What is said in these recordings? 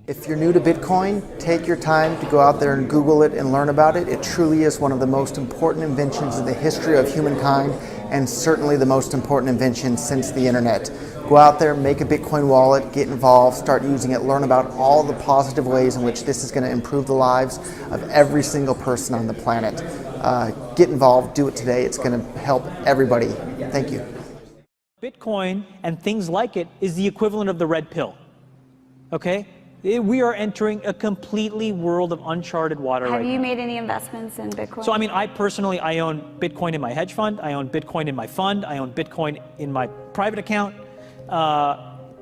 If you're new to Bitcoin, take your time to go out there and Google it and learn about it. It truly is one of the most important inventions in the history of humankind, and certainly the most important invention since the internet. Go out there, make a Bitcoin wallet, get involved, start using it, learn about all the positive ways in which this is going to improve the lives of every single person on the planet. Get involved, do it today. It's going to help everybody. Thank you. Bitcoin and things like it is the equivalent of the red pill. Okay? We are entering a completely world of uncharted water right now. Have you made any investments in Bitcoin? So, I mean, I personally own Bitcoin in my hedge fund. I own Bitcoin in my fund. I own Bitcoin in my private account.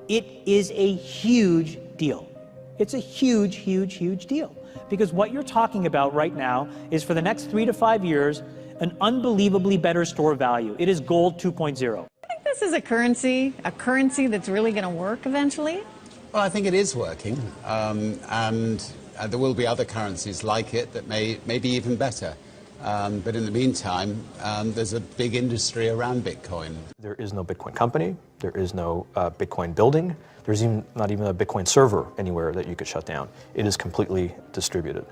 It is a huge deal. It's a huge, huge, huge deal. Because what you're talking about right now is, for the next 3 to 5 years, an unbelievably better store of value. It is gold 2.0. I think this is a currency that's really going to work eventually. Well, I think it is working, and there will be other currencies like it that may be even better. But in the meantime, there's a big industry around Bitcoin. There is no Bitcoin company. There is no Bitcoin building. There's not even a Bitcoin server anywhere that you could shut down. It is completely distributed.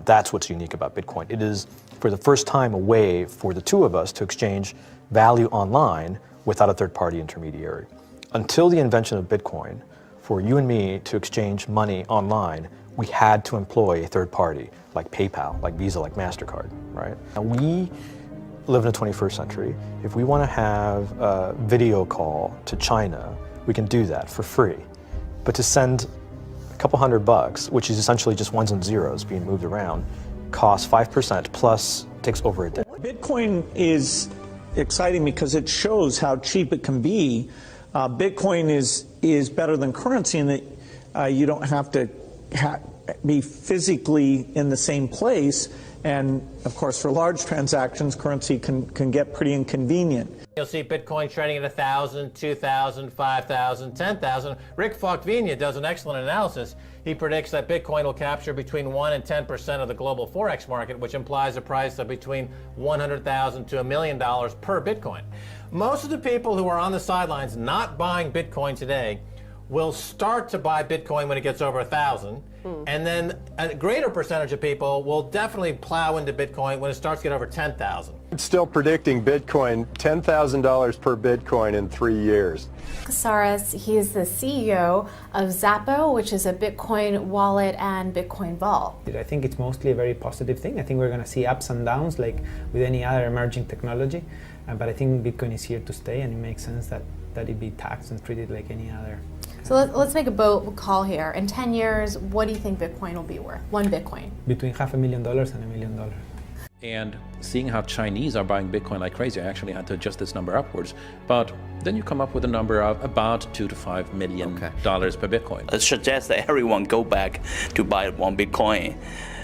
That's what's unique about Bitcoin. It is, for the first time, a way for the two of us to exchange value online without a third-party intermediary. Until the invention of Bitcoin, for you and me to exchange money online, we had to employ a third party, like PayPal, like Visa, like MasterCard, right? Now we live in the 21st century. If we want to have a video call to China, we can do that for free. But to send a couple $100, which is essentially just ones and zeros being moved around, costs 5% plus takes over a day. Bitcoin is exciting because it shows how cheap it can be. Bitcoin is better than currency in that you don't have to be physically in the same place, and of course for large transactions currency can get pretty inconvenient. You'll see Bitcoin trading at 1,000, 2,000, 5,000, 10,000. Rick Falkvinia does an excellent analysis. He predicts that Bitcoin will capture between 1 and 10% of the global Forex market, which implies a price of between $100,000 to $1 million per Bitcoin. Most of the people who are on the sidelines not buying Bitcoin today will start to buy Bitcoin when it gets over 1,000, and then a greater percentage of people will definitely plow into Bitcoin when it starts to get over 10,000. It's still predicting Bitcoin, $10,000 per Bitcoin in 3 years. Casares, he is the CEO of Zappo, which is a Bitcoin wallet and Bitcoin vault. I think it's mostly a very positive thing. I think we're going to see ups and downs like with any other emerging technology, but I think Bitcoin is here to stay, and it makes sense that it be taxed and treated like any other. So let's make a bold call here. In 10 years, what do you think Bitcoin will be worth? One Bitcoin? Between $500,000 and $1 million. And seeing how Chinese are buying Bitcoin like crazy, I actually had to adjust this number upwards. But then you come up with a number of about $2 to $5 million per Bitcoin. I suggest that everyone go back to buy one Bitcoin.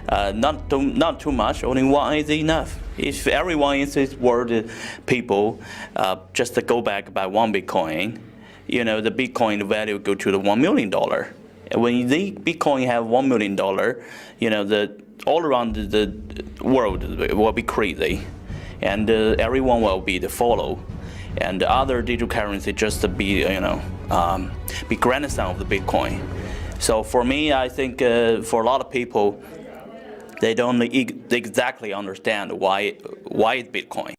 Not too much, only one is enough. If everyone in this world, people, just to go back buy one Bitcoin, you know, the Bitcoin value go to the $1 million. When the Bitcoin have $1 million, you know, all around the world will be crazy, and everyone will be the follow, and the other digital currency just to be, you know, be grandson of the Bitcoin. So for me, I think for a lot of people, they don't exactly understand why it's Bitcoin.